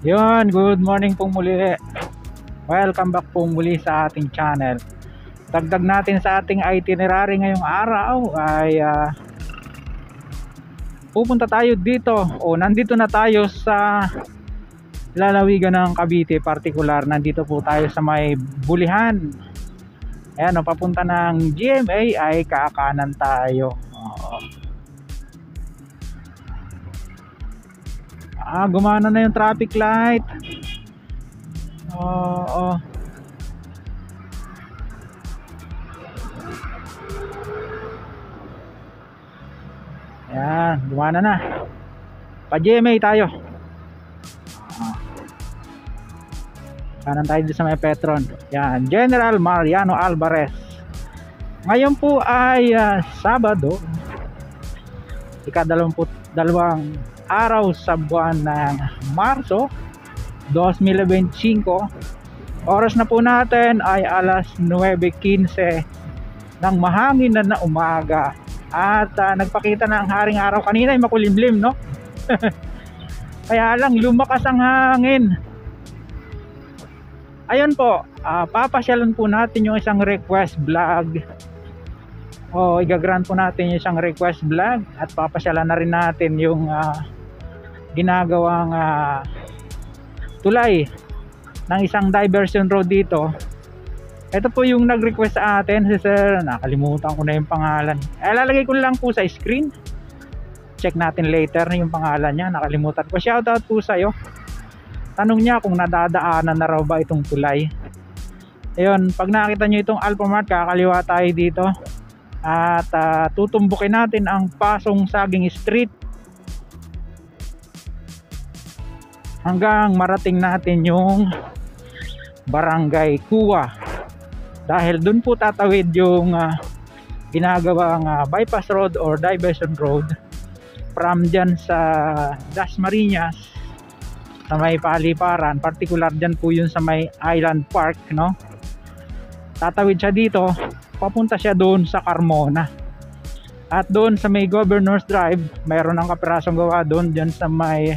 Yun, good morning pong muli. Welcome back po muli sa ating channel. Dagdag natin sa ating itinerary ngayong araw ay pupunta tayo dito o nandito na tayo sa lalawigan ng Cavite. Particular, nandito po tayo sa may Bulihan. Ayan, papunta ng GMA ay kakanan tayo. Gumana na yung traffic light. Oo. Ayan, gumana na. Pa-GMA tayo. Kanan tayo sa may Petron. Yan, General Mariano Alvarez. Ngayon po ay Sabado, ika-22 araw sa buwan ng Marso 2025. Oras na po natin ay alas 9:15 ng mahangin na umaga. At nagpakita na ang haring araw. Kanina ay makulimlim, no? Kaya lang lumakas ang hangin. Ayun po, papasyalan po natin yung isang request vlog. Igagrant po natin yung isang request vlog. At papasyalan na rin natin yung ginagawang tulay ng isang diversion road dito. Ito po yung nag-request sa atin, si sir. Nakalimutan ko na yung pangalan. Lalagay ko lang po sa screen. Check natin later yung pangalan niya. Nakalimutan ko. Shoutout po sa'yo. Tanong niya kung nadadaanan na raw ba itong tulay. Ayun, pag nakita nyo itong Alphamart, kakaliwa tayo dito. At tutumbukin natin ang Pasong Saging Street hanggang marating natin yung Barangay Kuwa. Dahil dun po tatawid yung ginagawang bypass road or diversion road from dyan sa Dasmariñas sa may Paliparan. Particular dyan po yun sa may Island Park, no? Tatawid siya dito, papunta siya doon sa Carmona. At doon sa may Governor's Drive, mayroon ng kapirasong gawa doon dyan sa may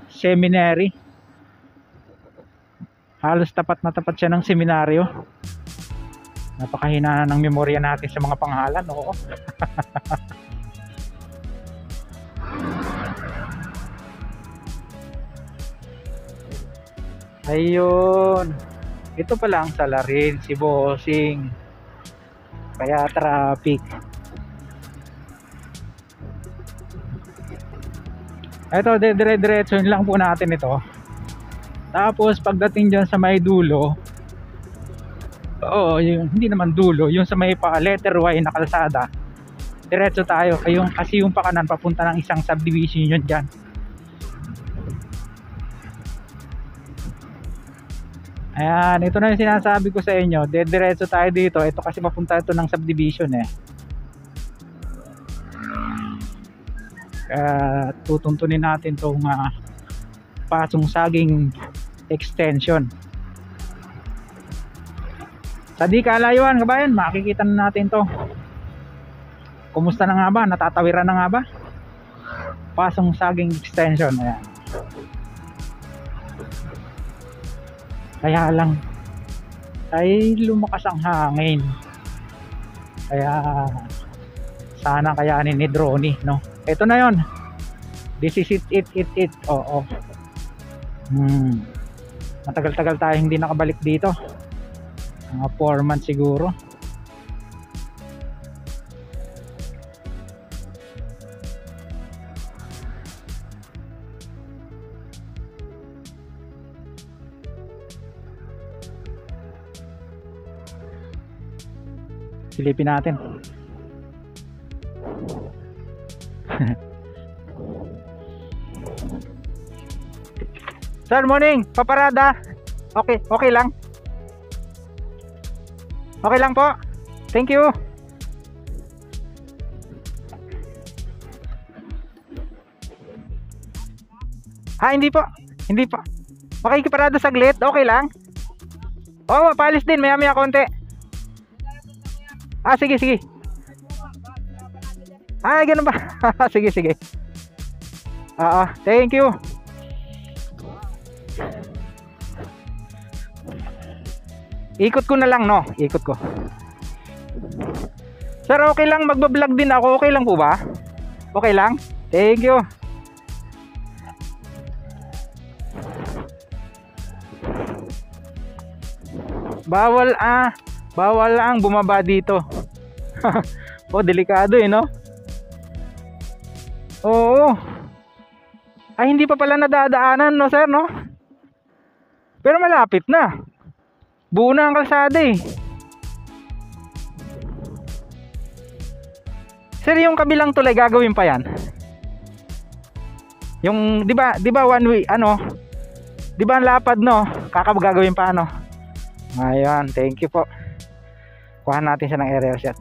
seminary. Halos tapat na tapat siya ng seminaryo. Napakahina ng memorya natin sa mga pangalan, oo. Ayun. Ito pala ang salarin, si Bossing. Kaya traffic. Ito, dire-diretso lang po natin ito. Tapos pagdating dyan sa may dulo, hindi naman dulo, yung sa may letter Y na kalsada, diretso tayo. Kasi yung pakanan papunta ng isang subdivision yun dyan. Ayan, ito na yung sinasabi ko sa inyo. Diretso tayo dito. Ito kasi papunta ito ng subdivision eh. Tutuntunin natin itong Pasong Saging extension. Sa di kalayuan, kabayan, makikita na natin to. Kumusta na nga ba? Natatawiran na nga ba? Pasong Saging extension. Ayan. Kaya lang ay lumakas ang hangin. Kaya sana kayanin ni Droney, no? Ito na yon. This is it. Oo. Matagal-tagal tayo hindi nakabalik dito. Mga 4 months siguro. Silipin natin. Sir, morning. Paparada. Okay lang. Okay lang po. Thank you. Hindi po. Makikiparada saglit. Okay lang. Paalis din. Maya konti. Sige. Ganun ba? Sige. Thank you. Ikot ko na lang, no? Ikot ko. Sir, okay lang magbablog din ako. Okay lang po ba? Okay lang? Thank you. Bawal lang bumaba dito. Oh, delikado no? Oo. Ay, hindi pa pala nadadaanan, no sir, no? Pero malapit na. Buo na ang kalsada eh. Sir, yung kabilang tulay gagawin pa yan. Yung 'di ba one way ano? 'Di ba ang lapad no? Gagawin pa ano? Ayun, thank you po. Kuha natin siya ng aerial shot.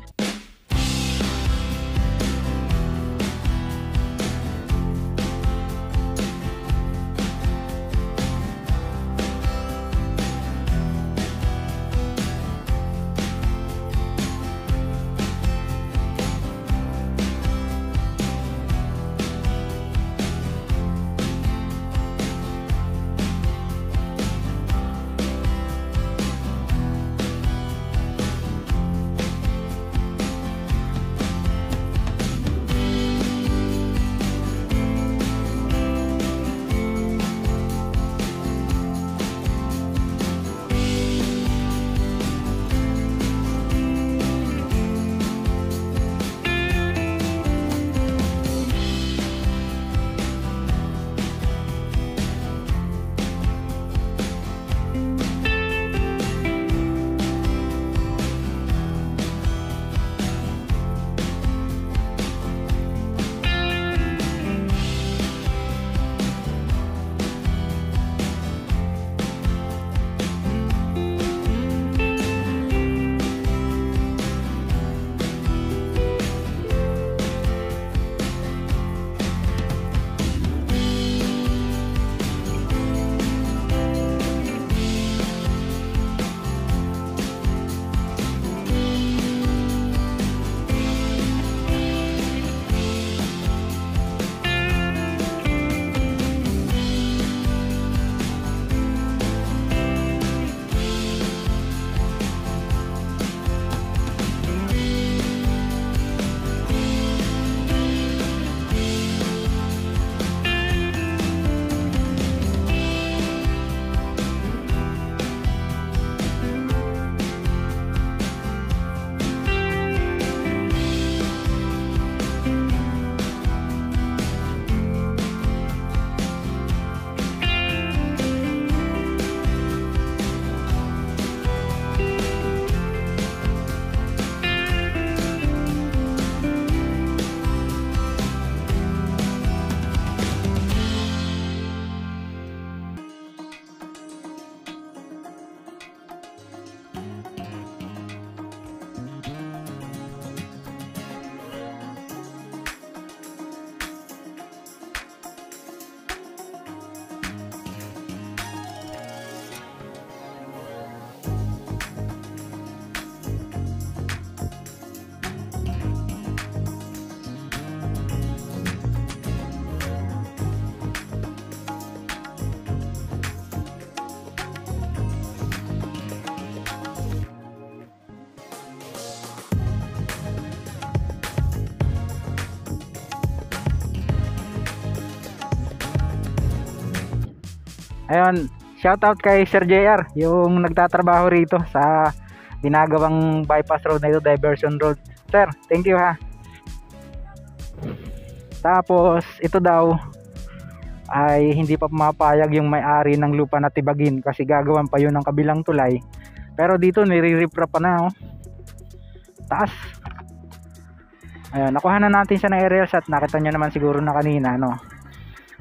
Ayun, shout out kay Sir JR, yung nagtatrabaho rito sa ginagawang bypass road na ito, diversion road. Sir, thank you ha. Tapos ito daw ay hindi pa pumapayag yung may-ari ng lupa na tibagin kasi gagawan pa yun ng kabilang tulay. Pero dito nire-riprap pa na, oh. Taas. Ayun, nakuha na natin siya ng aerial shot. Nakita nyo naman siguro na kanina, no?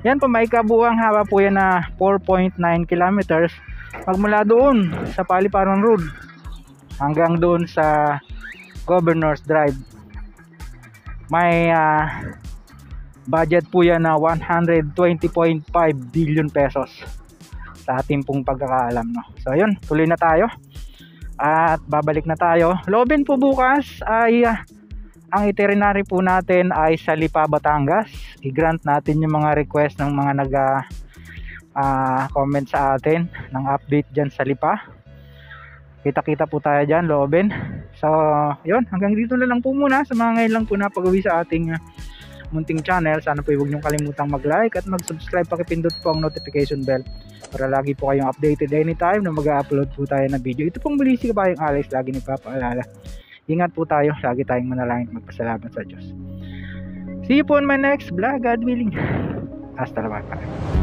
Yan po, may kabuuang haba po yan na 4.9 kilometers magmula doon sa Paliparan Road hanggang doon sa Governor's Drive. May budget po yan na 120.5 billion pesos sa ating pong pagkakaalam, no? So ayun, tuloy na tayo at babalik na tayo. Loobin po bukas ay ang itinerary po natin ay sa Lipa, Batangas. I-grant natin yung mga request ng mga comment sa atin ng update dyan sa Lipa. Kita-kita po tayo dyan, loobin. So, yun, hanggang dito na lang po muna. Sa mga ngayon lang po na pag-uwi sa ating munting channel. Sana po huwag niyong kalimutang mag-like at mag-subscribe. Pakipindot po ang notification bell para lagi po kayong updated anytime na mag-upload po tayo ng video. Ito pong muli si Kabayong Alex, lagi nagpapaalala. Ingat po tayo, lagi tayong manalangin at magpasalamat sa Diyos. See you po on my next vlog, God willing. Hasta la vista.